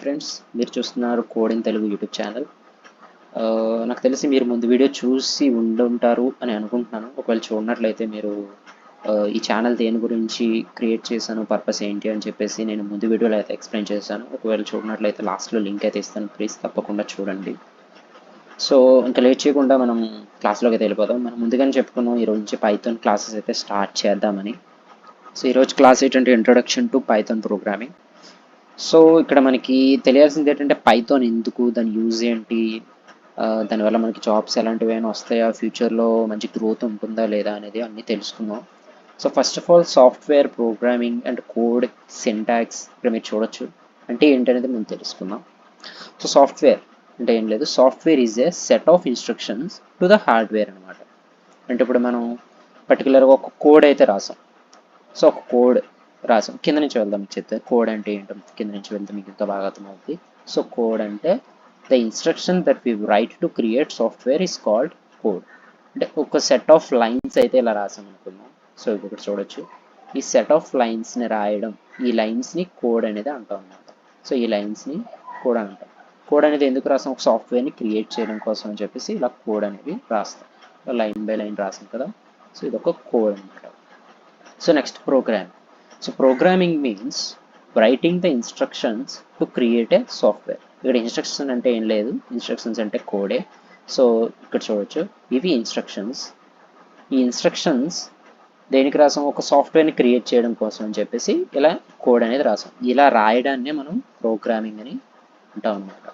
Friends, మీరు చూస్తున్నారు coding Telugu YouTube channel. నాకు తెలిసి మీరు ముందు వీడియో చూసి ఉండుంటారు అని అనుకుంటున్నాను. ఒకవేళ చూడనట్లయితే మీరు ఈ ఛానల్ దేని గురించి క్రియేట్ చేశాను, పర్పస్ ఏంటి అని చెప్పేసి నేను ముందు వీడియోలో అయితే ఎక్స్ప్లెయిన్ చేశాను. ఒకవేళ చూడనట్లయితే లాస్ట్లో లింక్ అయితే ఇస్తాను, ప్లీజ్ తప్పకుండా చూడండి. సో ఇంకా లేట్ చేయకుండా మనం క్లాస్లోకి అయితే వెళ్ళిపోదాం. మనం ముందుగానే చెప్పుకున్నాం ఈరోజు నుంచి పైథాన్ క్లాసెస్ అయితే స్టార్ట్ చేద్దామని. సో ఈరోజు క్లాస్ ఏంటంటే introduction to Python programming. So ఇక్కడ మనకి తెలియాల్సింది ఏంటంటే పైథాన్ ఎందుకు, దాని యూజ్ ఏంటి, దానివల్ల మనకి జాబ్స్ ఎలాంటివి అయినా వస్తాయా, ఫ్యూచర్లో మంచి గ్రోత్ ఉంటుందా లేదా అనేది అన్నీ తెలుసుకుందాం. So first of all software programming and code syntax ఇక్కడ మీరు చూడొచ్చు. అంటే ఏంటనేది మనం తెలుసుకుందాం. సో సాఫ్ట్వేర్ అంటే ఏం లేదు, software is a set of instructions to the hardware అనమాట. అంటే ఇప్పుడు మనం పర్టికులర్గా ఒక కోడ్ అయితే రాసాం. సో ఒక కోడ్ రాసాం, కింద నుంచి వెళ్దాం చెప్తే కోడ్ అంటే ఏంటో కింద నుంచి వెళ్తే మీకు ఇంకా బాగా అర్థమవుతుంది. సో కోడ్ అంటే the instruction that we write to create software is called code. అంటే ఒక సెట్ ఆఫ్ లైన్స్ అయితే ఇలా రాసాం అనుకున్నాం. సో ఇక్కడ చూడొచ్చు, ఈ సెట్ ఆఫ్ లైన్స్ని రాయడం, ఈ లైన్స్ని కోడ్ అనేది అంటాం అన్నమాట. సో ఈ లైన్స్ని కోడ్ అంటాం. కోడ్ అనేది ఎందుకు రాస్తాం? ఒక సాఫ్ట్వేర్ని క్రియేట్ చేయడం కోసం అని చెప్పేసి ఇలా కోడ్ అనేది రాస్తాం. లైన్ బై లైన్ రాసాం కదా, సో ఇది ఒక కోడ్ అనమాట. So next programming. So programming means writing the instructions to create a software. ఇక్కడ ఇన్స్ట్రక్షన్ అంటే ఏం లేదు, ఇన్స్ట్రక్షన్స్ అంటే కోడే. సో ఇక్కడ చూడొచ్చు, ఇవి ఇన్స్ట్రక్షన్స్. ఈ ఇన్స్ట్రక్షన్స్ దేనికి రాసాం? ఒక సాఫ్ట్వేర్ని క్రియేట్ చేయడం కోసం అని చెప్పేసి ఇలా కోడ్ అనేది రాసాం. ఇలా రాయడాన్నే మనం ప్రోగ్రామింగ్ అని అంటాం అనమాట.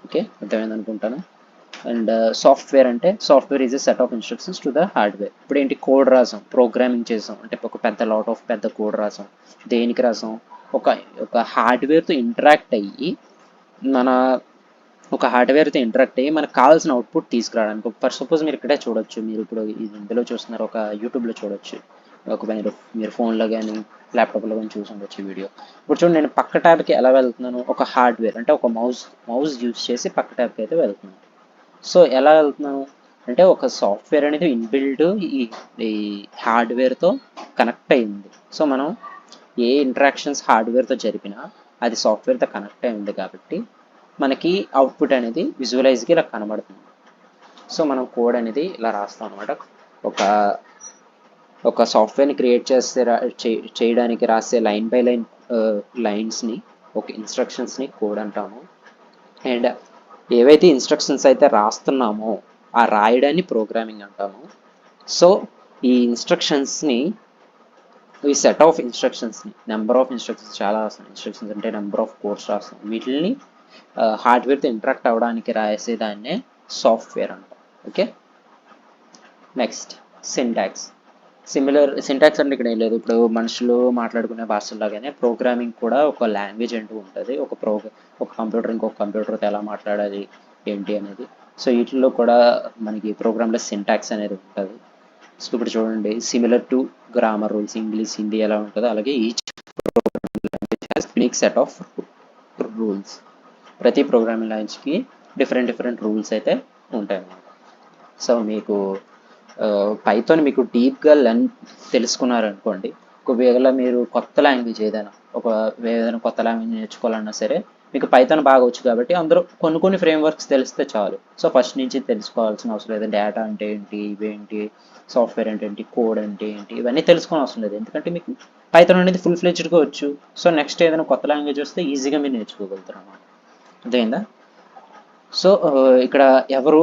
ఓకే, అర్థమైంది అనుకుంటాను. అండ్ సాఫ్ట్వేర్ అంటే software is a set of instructions to the hardware. ఇప్పుడు ఏంటి, కోడ్ రాసాం, ప్రోగ్రామింగ్ చేసాం అంటే ఒక పెద్ద కోడ్ రాసాం. దేనికి రాసాం? ఒక హార్డ్వేర్తో ఇంటరాక్ట్ అయ్యి మనకు కావాల్సిన అవుట్పుట్ తీసుకురావడానికి. ఫర్ సపోజ్ మీరు ఇక్కడే చూడొచ్చు, మీరు ఇప్పుడు ఇందులో చూస్తున్నారు, ఒక యూట్యూబ్లో చూడొచ్చు, మీరు ఫోన్లో కానీ ల్యాప్టాప్లో కానీ చూసి ఉండొచ్చు ఈ వీడియో. ఇప్పుడు చూడండి, నేను పక్క ట్యాబ్కి ఎలా వెళ్తున్నాను? ఒక హార్డ్వేర్ అంటే ఒక మౌస్ యూజ్ చేసి పక్క ట్యాబ్కి అయితే వెళ్తున్నాను. సో ఎలా వెళ్తున్నాను అంటే ఒక సాఫ్ట్వేర్ అనేది ఇన్బిల్డ్ ఈ హార్డ్వేర్తో కనెక్ట్ అయింది. సో మనం ఏ ఇంటరాక్షన్స్ హార్డ్వేర్తో జరిపినా అది సాఫ్ట్వేర్తో కనెక్ట్ అయి ఉంది కాబట్టి మనకి అవుట్పుట్ అనేది విజువలైజ్గా ఇలా కనబడుతుంది. సో మనం కోడ్ అనేది ఇలా రాస్తాం అనమాట. ఒక సాఫ్ట్వేర్ని క్రియేట్ చేయడానికి రాసే లైన్ బై లైన్ లైన్స్ని, ఒక ఇన్స్ట్రక్షన్స్ని కోడ్ అంటాము. అండ్ ఏవైతే ఇన్స్ట్రక్షన్స్ అయితే రాస్తున్నామో ఆ రాయడాన్ని ప్రోగ్రామింగ్ అంటాము. సో ఈ ఇన్స్ట్రక్షన్స్ని, ఈ సెట్ ఆఫ్ ఇన్స్ట్రక్షన్స్ని, నెంబర్ ఆఫ్ ఇన్స్ట్రక్షన్స్ చాలా రాస్తాం. ఇన్స్ట్రక్షన్స్ అంటే నెంబర్ ఆఫ్ కోడ్స్ రాస్తాం. వీటిని హార్డ్వేర్తో ఇంటరాక్ట్ అవ్వడానికి రాసేదాన్నే సాఫ్ట్వేర్ అంటాం. Okay, next syntax. సింటాక్స్ అంటే ఇక్కడ ఏం లేదు, ఇప్పుడు మనుషులు మాట్లాడుకునే భాషల్లాగానే ప్రోగ్రామింగ్ కూడా ఒక లాంగ్వేజ్ అంటూ ఉంటుంది. ఒక కంప్యూటర్ ఇంకొక కంప్యూటర్తో ఎలా మాట్లాడాలి ఏంటి అనేది. సో వీటిల్లో కూడా మనకి ప్రోగ్రాంలో సింటాక్స్ అనేది ఉంటుంది. సో ఇప్పుడు చూడండి, similar to grammar rules, English Hindi ఎలా ఉంటుందో అలాగే each programming language has unique set of rules. ప్రతి ప్రోగ్రామింగ్ లాంగ్వేజ్కి డిఫరెంట్ రూల్స్ అయితే ఉంటాయి అన్నమాట. సో మీకు పైథాన్ మీకు డీప్గా తెలుసుకున్నారనుకోండి, ఒకవేళ మీరు కొత్త లాంగ్వేజ్ ఏదైనా కొత్త లాంగ్వేజ్ నేర్చుకోవాలన్నా సరే మీకు పైథాన్ బాగా వచ్చు కాబట్టి అందరూ కొన్ని ఫ్రేమ్వర్క్స్ తెలిస్తే చాలు. సో ఫస్ట్ నుంచి తెలుసుకోవాల్సిన అవసరం లేదు. డేటా అంటే ఏంటి, ఇవేంటి, సాఫ్ట్వేర్ అంటే ఏంటి, కోడ్ అంటే ఏంటి, ఇవన్నీ తెలుసుకోవాల్సిన అవసరం లేదు. ఎందుకంటే మీకు పైథాన్ అనేది ఫుల్ ఫ్లెడ్జ్డ్గా వచ్చు. సో నెక్స్ట్ ఏదైనా కొత్త లాంగ్వేజ్ వస్తే ఈజీగా మీరు నేర్చుకోగలుగుతారు అన్నమాట. అర్థమైందా? సో ఇక్కడ ఎవరు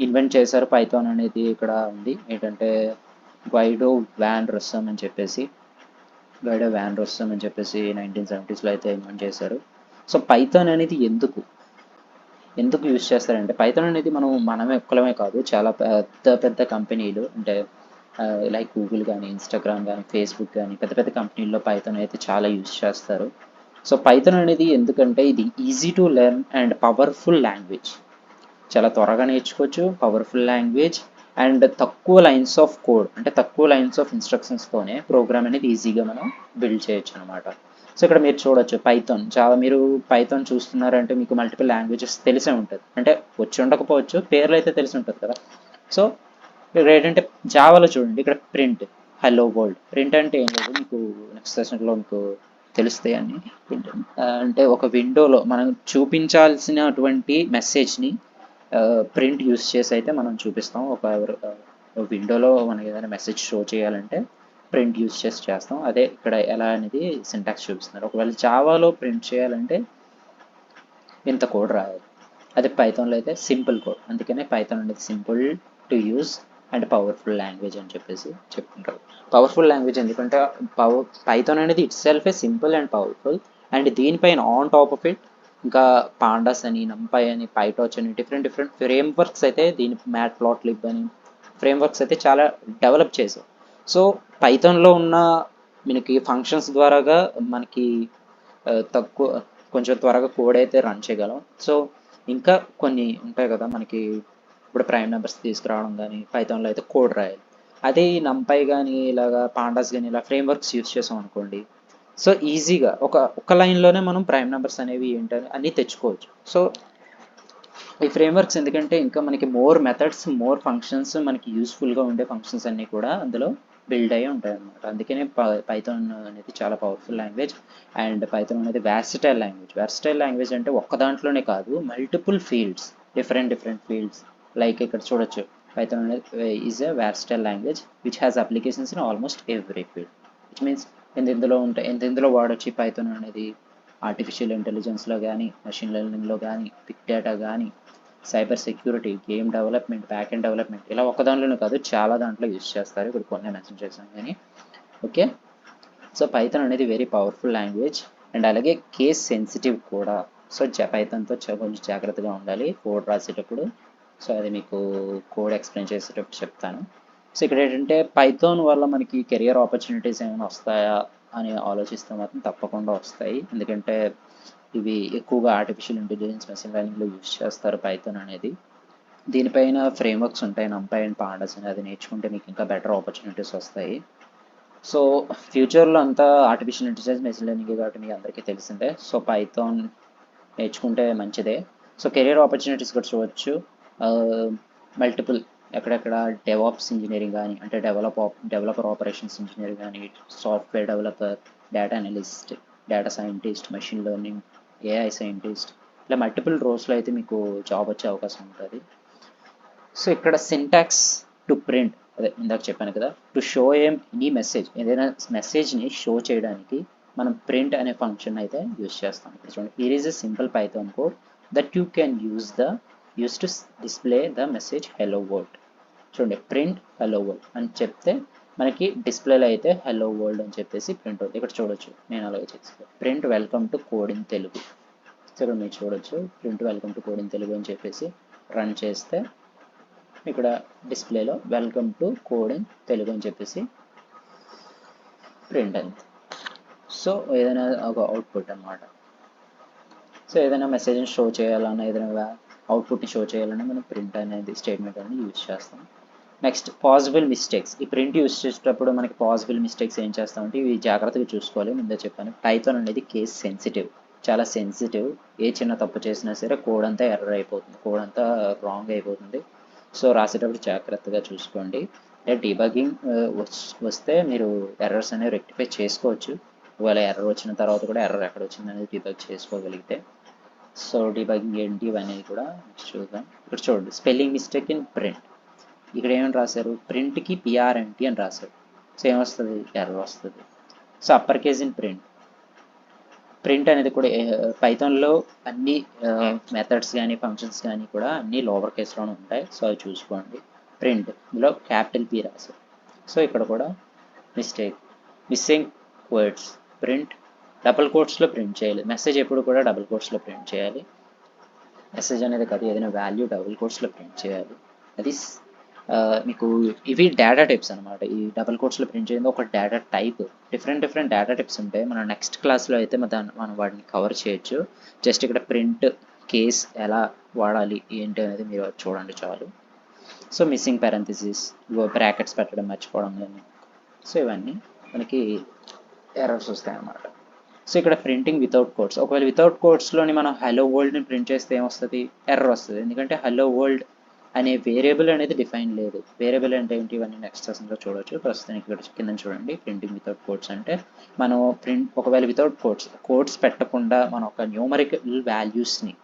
ఇన్వెంట్ చేశారు పైథాన్ అనేది ఇక్కడ ఉంది. ఏంటంటే గైడో వ్యాన్ రస్సమ్ అని చెప్పేసి 1970s అయితే ఇన్వెంట్ చేశారు. సో పైథాన్ అనేది ఎందుకు యూజ్ చేస్తారంటే, పైథాన్ అనేది మనమే ఒక్కలమే కాదు, చాలా పెద్ద కంపెనీలు అంటే లైక్ గూగుల్ కానీ, ఇన్స్టాగ్రామ్ కానీ, ఫేస్బుక్ కానీ, పెద్ద కంపెనీల్లో పైథాన్ అయితే చాలా యూజ్ చేస్తారు. సో పైథాన్ అనేది ఎందుకంటే ఇది easy to learn and powerful language. చాలా త్వరగా నేర్చుకోవచ్చు, పవర్ఫుల్ లాంగ్వేజ్, అండ్ తక్కువ లైన్స్ ఆఫ్ కోడ్ అంటే తక్కువ లైన్స్ ఆఫ్ ఇన్స్ట్రక్షన్స్తోనే ప్రోగ్రామ్ అనేది ఈజీగా మనం బిల్డ్ చేయొచ్చు అనమాట. సో ఇక్కడ మీరు చూడొచ్చు మీరు పైథాన్ చూస్తున్నారంటే మీకు మల్టిపుల్ లాంగ్వేజెస్ తెలిసే ఉంటుంది. అంటే వచ్చి ఉండకపోవచ్చు, పేర్లు అయితే తెలిసి ఉంటుంది కదా. సో ఇక్కడ ఏంటంటే జావాలో చూడండి, ఇక్కడ ప్రింట్ హలో వరల్డ్. ప్రింట్ అంటే ఏం లేదు, మీకు నెక్స్ట్ సెషన్లో మీకు తెలుస్తాయి అన్ని. అంటే ఒక విండోలో మనం చూపించాల్సినటువంటి మెసేజ్ని ప్రింట్ యూస్ చేసి అయితే మనం చూపిస్తాం. ఒక విండోలో మనకి ఏదైనా మెసేజ్ షో చేయాలంటే ప్రింట్ యూస్ చేసి చేస్తాం. అదే ఇక్కడ ఎలా అనేది సింటాక్స్ చూపిస్తున్నారు. ఒకవేళ జావాలో ప్రింట్ చేయాలంటే ఇంత కోడ్ రాయాలి. అదే పైథాన్లో అయితే సింపుల్ కోడ్. అందుకనే పైథాన్ అనేది simple to use and powerful language అని చెప్పేసి చెప్పుకుంటారు. పవర్ఫుల్ లాంగ్వేజ్ ఎందుకంటే పైథాన్ అనేది it self A simple and powerful, and దీనిపైన ఆన్ టాప్ ఆఫ్ ఇట్ ఇంకా పాండాస్ అని, నంపై అని, పైటాచ్ అని డిఫరెంట్ ఫ్రేమ్ వర్క్స్ అయితే దీని మ్యాట్ ప్లాట్ లిబ్ అని ఫ్రేమ్ వర్క్స్ అయితే చాలా డెవలప్ చేశారు. సో పైథాన్లో ఉన్న మనకి ఫంక్షన్స్ ద్వారాగా మనకి తక్కువ కొంచెం త్వరగా కోడ్ అయితే రన్ చేయగలం. సో ఇంకా కొన్ని ఉంటాయి కదా మనకి, ఇప్పుడు ప్రైమ్ నెంబర్స్ తీసుకురావడం కానీ పైథాన్లో అయితే కోడ్ రాయాలి. అదే ఈ నంపై కానీ ఇలాగా పాండాస్ కానీ ఇలా ఫ్రేమ్ వర్క్స్ యూస్ చేసాం అనుకోండి, సో ఈజీగా ఒక లైన్లోనే మనం ప్రైమ్ నెంబర్స్ అనేవి ఏంటని అన్నీ తెచ్చుకోవచ్చు. సో ఈ ఫ్రేమ్ వర్క్స్ ఎందుకంటే ఇంకా మనకి మోర్ మెథడ్స్, మోర్ ఫంక్షన్స్, మనకి యూస్ఫుల్గా ఉండే ఫంక్షన్స్ అన్నీ కూడా అందులో బిల్డ్ అయ్యి ఉంటాయి అన్నమాట. అందుకనే పైథాన్ అనేది చాలా పవర్ఫుల్ లాంగ్వేజ్. అండ్ పైథాన్ అనేది వ్యార్సిటైల్ లాంగ్వేజ్. వ్యార్సిటైల్ లాంగ్వేజ్ అంటే ఒక్క దాంట్లోనే కాదు, multiple fields, different fields. Like ఇక్కడ చూడొచ్చు, పైథాన్ అనేది is a versatile language which has applications in almost every field. Which means ఇందులో వాడొచ్చి పైథాన్ అనేది ఆర్టిఫిషియల్ ఇంటెలిజెన్స్లో కానీ, మెషిన్ లెర్నింగ్లో కానీ, బిగ్ డేటా కానీ, cyber security, game development, back end development, ఇలా ఒక దాంట్లోనే కాదు చాలా దాంట్లో యూస్ చేస్తారు. ఇప్పుడు కొన్ని మెన్షన్ చేశాను కానీ ఓకే. సో పైథాన్ అనేది వెరీ పవర్ఫుల్ లాంగ్వేజ్ అండ్ అలాగే కేస్ సెన్సిటివ్ కూడా. సో పైథాన్తో కొంచెం జాగ్రత్తగా ఉండాలి కోడ్ రాసేటప్పుడు. సో అది మీకు కోడ్ ఎక్స్ప్లెయిన్ చేసేటప్పుడు చెప్తాను. సో ఇక్కడ ఏంటంటే పైథాన్ వల్ల మనకి కెరియర్ ఆపర్చునిటీస్ ఏమైనా వస్తాయా అని ఆలోచిస్తే మాత్రం తప్పకుండా వస్తాయి. ఎందుకంటే ఇవి ఎక్కువగా ఆర్టిఫిషియల్ ఇంటెలిజెన్స్, మెషిన్ లెర్నింగ్లో యూస్ చేస్తారు పైథాన్ అనేది. దీనిపైన ఫ్రేమ్వర్క్స్ ఉంటాయి, నంపై అండ్ పాండాస్ అని. అది నేర్చుకుంటే మీకు ఇంకా బెటర్ ఆపర్చునిటీస్ వస్తాయి. సో ఫ్యూచర్లో అంతా ఆర్టిఫిషియల్ ఇంటెలిజెన్స్, మెషిన్ లెర్నింగ్ కాబట్టి మీకు అందరికీ తెలిసిందే. సో పైథాన్ నేర్చుకుంటే మంచిదే. సో కెరియర్ ఆపర్చునిటీస్ కూడా చూడవచ్చు. మల్టిపుల్ ఎక్కడెక్కడ డెవాప్స్ ఇంజనీరింగ్ కానీ, అంటే డెవలపర్ ఆపరేషన్స్ ఇంజనీర్ కానీ, software developer, data analyst, data scientist, machine learning, AI scientist, ఇలా మల్టిపుల్ రోల్స్లో అయితే మీకు జాబ్ వచ్చే అవకాశం ఉంటుంది. సో ఇక్కడ సింటాక్స్ టు ప్రింట్, అదే ఇందాక చెప్పాను కదా, టు షో ఎనీ మెసేజ్, ఏదైనా మెసేజ్ని షో చేయడానికి మనం ప్రింట్ అనే ఫంక్షన్ అయితే యూస్ చేస్తాం. ఇప్పుడు చూడండి, here is a simple Python code that you can use to display the message hello world. చూడండి, ప్రింట్ హెలో వరల్డ్ అని చెప్తే మనకి డిస్ప్లేలో అయితే హెలో వరల్డ్ అని చెప్పేసి ప్రింట్ అవుతుంది. ఇక్కడ చూడొచ్చు, నేను అలాగే చేస్తాను, print welcome to code in Telugu. So ఇక్కడ మీరు చూడొచ్చు, print welcome to code in Telugu అని చెప్పేసి రన్ చేస్తే ఇక్కడ డిస్ప్లేలో welcome to code in Telugu అని చెప్పేసి ప్రింట్ అయింది. సో ఏదైనా ఒక అవుట్పుట్ అనమాట. సో ఏదైనా మెసేజ్ని షో చేయాలన్నా, ఏదైనా అవుట్పుట్ని షో చేయాలన్నా మనం ప్రింట్ అనేది స్టేట్మెంట్ అనేది యూజ్ చేస్తాం. Next possible mistakes. ఈ ప్రింట్ యూజ్ చేసేటప్పుడు మనకి పాసిబుల్ మిస్టేక్స్ ఏం చేస్తామంటే ఇవి జాగ్రత్తగా చూసుకోవాలి. ముందే చెప్పాను, పైథాన్ అనేది కేస్ సెన్సిటివ్, చాలా సెన్సిటివ్. ఏ చిన్న తప్పు చేసినా సరే కోడ్ అంతా ఎర్రర్ అయిపోతుంది, కోడ్ అంతా రాంగ్ అయిపోతుంది. సో రాసేటప్పుడు జాగ్రత్తగా చూసుకోండి. డీబగ్గింగ్ వస్తే మీరు ఎర్రర్స్ అనేవి రెక్టిఫై చేసుకోవచ్చు. ఒకవేళ ఎర్రర్ వచ్చిన తర్వాత కూడా ఎర్రర్ ఎక్కడ వచ్చింది అనేది డీబగ్ చేసుకోగలిగితే. సో డీబగ్గింగ్ ఏంటి అనేది కూడా నెక్స్ట్ చూద్దాం. ఇక్కడ చూడండి, స్పెల్లింగ్ మిస్టేక్ ఇన్ ప్రింట్. ఇక్కడ ఏమని రాశారు, ప్రింట్కి పిఆర్ఎన్టీ అని రాశారు. సో ఏమొస్తుంది, ఎర్రర్ వస్తుంది. So upper case in print అనేది కూడా పైథాన్లో అన్ని మెథడ్స్ కానీ ఫంక్షన్స్ కానీ కూడా అన్ని లోవర్ కేస్లోనే ఉంటాయి. సో అవి చూసుకోండి. ప్రింట్ ఇందులో క్యాపిటల్ పి రాశారు. సో ఇక్కడ కూడా మిస్సింగ్ వర్డ్స్. ప్రింట్ డబుల్ కోట్స్లో ప్రింట్ చేయాలి. మెసేజ్ ఎప్పుడు కూడా డబుల్ కోట్స్లో ప్రింట్ చేయాలి. మెసేజ్ అనేది కాదు, ఏదైనా వాల్యూ డబుల్ కోట్స్లో ప్రింట్ చేయాలి. అది మీకు ఇవి డేటా టైప్స్ అనమాట. ఈ డబుల్ కోట్స్లో ప్రింట్ చేయండి ఒక data type. Different data types ఉంటాయి. మనం నెక్స్ట్ క్లాస్లో అయితే మనం వాటిని కవర్ చేయొచ్చు. జస్ట్ ఇక్కడ ప్రింట్ కేస్ ఎలా వాడాలి ఏంటి అనేది మీరు చూడండి చాలు. సో మిస్సింగ్ పారెంథసిస్, బ్రాకెట్స్ పెట్టడం మర్చిపోవడం కానీ, సో ఇవన్నీ మనకి ఎర్రర్స్ వస్తాయి అన్నమాట. సో ఇక్కడ ప్రింటింగ్ వితౌట్ కోడ్స్. ఒకవేళ వితౌట్ కోడ్స్లోని మనం హలో వరల్డ్ని ప్రింట్ చేస్తే ఏమొస్తుంది, ఎర్రర్ వస్తుంది. ఎందుకంటే హలో వరల్డ్ అనే వేరియబుల్ అనేది డిఫైన్ లేదు. వేరియబుల్ అంటే ఏంటి, ఇవన్నీ నెక్స్ట్ సెషన్లో చూడొచ్చు. ప్రస్తుతానికి ఇక్కడ కింద చూడండి, ప్రింటింగ్ వితౌట్ కోడ్స్ అంటే మనం ఒకవేళ వితౌట్ కోడ్స్ పెట్టకుండా మనం ఒక న్యూమరికల్ వాల్యూస్ని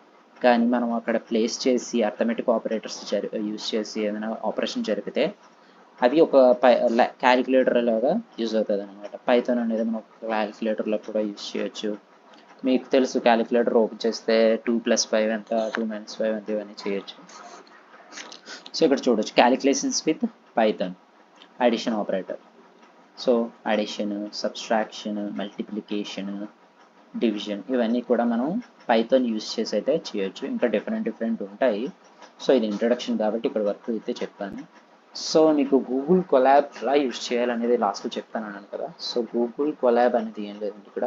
కానీ మనం అక్కడ ప్లేస్ చేసి అర్థమెటిక్ ఆపరేటర్స్ యూస్ చేసి ఏదైనా ఆపరేషన్ జరిపితే అది ఒక క్యాలిక్యులేటర్ లాగా యూజ్ అవుతుంది అనమాట. పైథాన్ అనేది మనం క్యాలిక్యులేటర్లో కూడా యూజ్ చేయొచ్చు. మీకు తెలుసు, క్యాలిక్యులేటర్ ఓపెన్ చేస్తే 2+5 ఎంత, 2-5 ఎంత, ఇవన్నీ చేయొచ్చు. సో ఇక్కడ చూడొచ్చు, calculations with Python, addition operator. So addition, subtraction, multiplication, division, ఇవన్నీ కూడా మనం పైథాన్ యూస్ చేసి అయితే చేయొచ్చు. ఇంకా డిఫరెంట్ ఉంటాయి. సో ఇది ఇంట్రడక్షన్ కాబట్టి ఇక్కడ వరకు అయితే చెప్పాను. సో మీకు గూగుల్ కొలాబ్ ఎలా యూజ్ చేయాలనేది లాస్ట్లో చెప్తాను అన్నాను కదా. సో గూగుల్ కొలాబ్ అనేది ఏం లేదండి, ఇక్కడ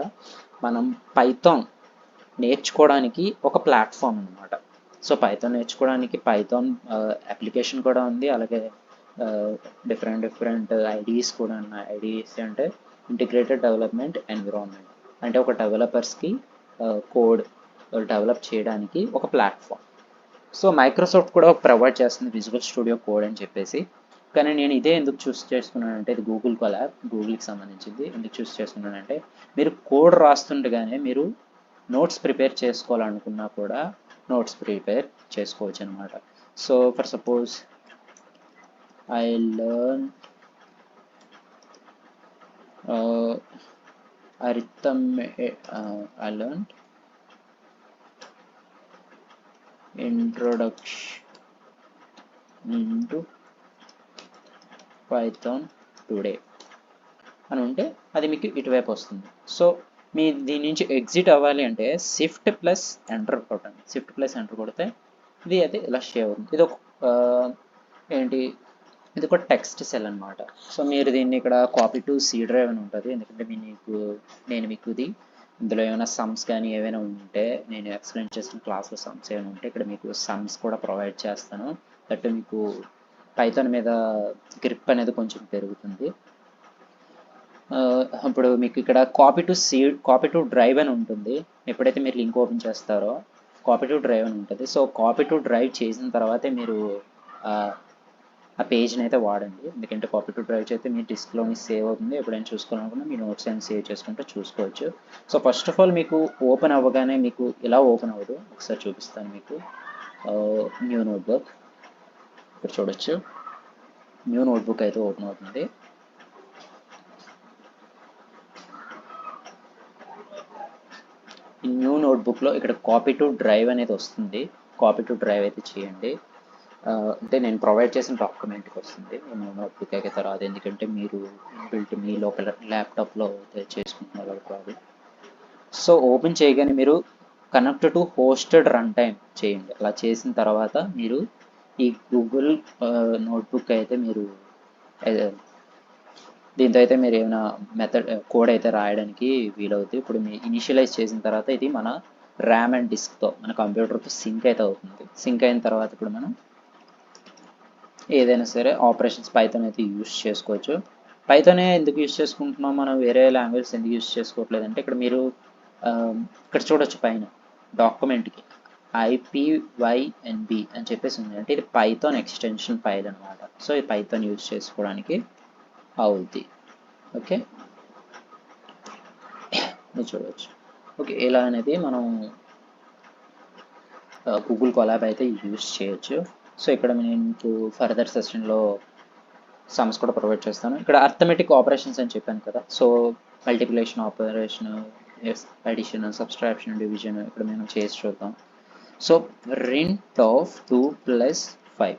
మనం పైథాన్ నేర్చుకోవడానికి ఒక ప్లాట్ఫామ్ అనమాట. సో పైథాన్ నేర్చుకోవడానికి పైథాన్ అప్లికేషన్ కూడా ఉంది, అలాగే డిఫరెంట్ ఐడీస్ కూడా ఉన్నాయి. ఐడీస్ అంటే ఇంటిగ్రేటెడ్ డెవలప్మెంట్ ఎన్విరాన్మెంట్, అంటే ఒక డెవలపర్స్కి కోడ్ డెవలప్ చేయడానికి ఒక ప్లాట్ఫామ్. సో మైక్రోసాఫ్ట్ కూడా ప్రొవైడ్ చేస్తుంది విజువల్ స్టూడియో కోడ్ అని చెప్పేసి. కానీ నేను ఇదే ఎందుకు చూస్ చేసుకున్నానంటే, ఇది గూగుల్ కొలాబ్, గూగుల్కి సంబంధించింది. ఎందుకు చూస్ చేసుకున్నానంటే, మీరు కోడ్ రాస్తుండగానే మీరు నోట్స్ ప్రిపేర్ చేసుకోవాలనుకున్నా కూడా నోట్స్ ప్రిపేర్ చేసుకోవచ్చు అనమాట. So for suppose I learned introduction into Python today అని ఉంటే అది మీకు ఇటువైపు వస్తుంది. సో మీ దీని నుంచి ఎగ్జిట్ అవ్వాలి అంటే Shift+Enter కొట్టండి. Shift+Enter కొడితే ఇది అయితే ఇలా షేవ్ అవుతుంది. ఇది ఒక ఏంటి, ఇది ఒక టెక్స్ట్ సెల్ అనమాట. సో మీరు దీన్ని ఇక్కడ కాపీ టు సి డ్రైవ్ అని ఉంటుంది. ఎందుకంటే నేను మీకు ఇది ఇందులో ఏమైనా సమ్స్ కానీ ఏమైనా ఉంటే, నేను ఎక్స్ప్లెయిన్ చేసిన క్లాస్లో సమ్స్ ఏమైనా ఉంటే ఇక్కడ మీకు సమ్స్ కూడా ప్రొవైడ్ చేస్తాను. దట్ మీకు పైథాన్ మీద గ్రిప్ అనేది కొంచెం పెరుగుతుంది. ఇప్పుడు మీకు ఇక్కడ కాపీ టు డ్రైవ్ అని ఉంటుంది. ఎప్పుడైతే మీరు లింక్ ఓపెన్ చేస్తారో కాపీ టు డ్రైవ్ అని ఉంటుంది. సో కాపీ టు డ్రైవ్ చేసిన తర్వాతే మీరు ఆ పేజ్ని అయితే వాడండి. ఎందుకంటే కాపీ టు డ్రైవ్ చేస్తే మీ డిస్క్లోని సేవ్ అవుతుంది. ఎప్పుడైనా చూసుకోవాలనుకున్నా మీ నోట్స్ అని సేవ్ చేసుకుంటే చూసుకోవచ్చు. సో ఫస్ట్ ఆఫ్ ఆల్ మీకు ఓపెన్ అవ్వగానే మీకు ఇలా ఓపెన్ అవ్వదు, ఒకసారి చూపిస్తాను మీకు. న్యూ నోట్బుక్ ఇక్కడ చూడొచ్చు, న్యూ నోట్బుక్ అయితే ఓపెన్ అవుతుంది. ఈ న్యూ నోట్బుక్లో ఇక్కడ కాపీ టు డ్రైవ్ అనేది వస్తుంది. కాపీ టు డ్రైవ్ అయితే చేయండి. అంటే నేను ప్రొవైడ్ చేసిన డాక్యుమెంట్కి వస్తుంది, నేను నోట్బుక్ అయితే రాదు. ఎందుకంటే మీరు ఇన్బిల్ట్ మీ లోపల ల్యాప్టాప్లో చేసుకుంటున్నారు కాబట్టి రాదు. సో ఓపెన్ చేయగానే మీరు connect to hosted run time చేయండి. అలా చేసిన తర్వాత మీరు ఈ గూగుల్ నోట్బుక్ అయితే మీరు దీంతో అయితే మీరు ఏమైనా కోడ్ అయితే రాయడానికి వీలవుతుంది. ఇప్పుడు మీ ఇనిషియలైజ్ చేసిన తర్వాత ఇది మన ర్యామ్ అండ్ డిస్క్తో మన కంప్యూటర్తో సింక్ అయితే అవుతుంది. సింక్ అయిన తర్వాత ఇప్పుడు మనం ఏదైనా సరే ఆపరేషన్స్ పైథాన్ అయితే యూస్ చేసుకోవచ్చు. పైథానే ఎందుకు యూస్ చేసుకుంటున్నాం, మనం వేరే లాంగ్వేజ్ ఎందుకు యూస్ చేసుకోవట్లేదు అంటే, ఇక్కడ మీరు ఇక్కడ చూడొచ్చు పైన డాక్యుమెంట్కి IPYNB అని చెప్పేసి ఉంది. అంటే ఇది పైథాన్ ఎక్స్టెన్షన్ ఫైల్ అనమాట. సో ఇది పైథాన్ యూస్ చేసుకోవడానికి అవుద్ది. ఓకే, మీరు చూడవచ్చు. ఓకే, ఇలా అనేది మనం గూగుల్ కొలాబ్ అయితే యూస్ చేయొచ్చు. సో ఇక్కడ నేను ఫర్దర్ సెషన్లో సమ్స్ కూడా ప్రొవైడ్ చేస్తాను. ఇక్కడ అర్థమెటిక్ ఆపరేషన్స్ అని చెప్పాను కదా. So multiplication operation, addition, subtraction, division ఇక్కడ మేము చేసి చూద్దాం. సో రింట్ ఆఫ్ 2+5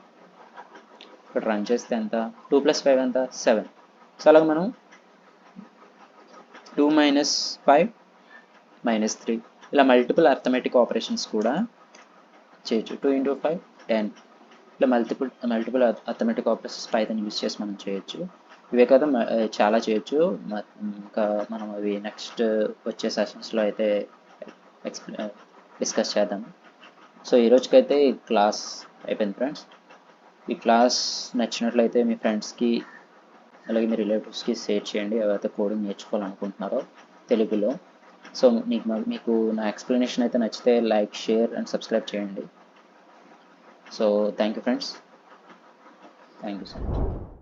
ఇక్కడ రన్ చేస్తే ఎంత, 2+5 ఎంత, 7. సో అలాగే మనం 2 - 5 - 3 ఇలా మల్టిపుల్ అర్థమెటిక్ ఆపరేషన్స్ కూడా చేయొచ్చు. 2 × 5 10 ఇలా multiple arithmetic operations Python use చేసి మనం చేయొచ్చు. ఇవే కదా చాలా చేయొచ్చు. ఇంకా మనం అవి నెక్స్ట్ వచ్చే సెషన్స్లో అయితే డిస్కస్ చేద్దాము. సో ఈరోజుకైతే ఈ క్లాస్ అయిపోయింది ఫ్రెండ్స్. ఈ క్లాస్ నచ్చినట్లయితే మీ ఫ్రెండ్స్కి అలాగే మీ రిలేటివ్స్కి షేర్ చేయండి, ఎవరైతే కోడింగ్ నేర్చుకోవాలనుకుంటున్నారో తెలుగులో. సో మీకు నా ఎక్స్ప్లెనేషన్ అయితే నచ్చితే లైక్, షేర్ అండ్ సబ్స్క్రైబ్ చేయండి. So thank you friends. Thank you so much.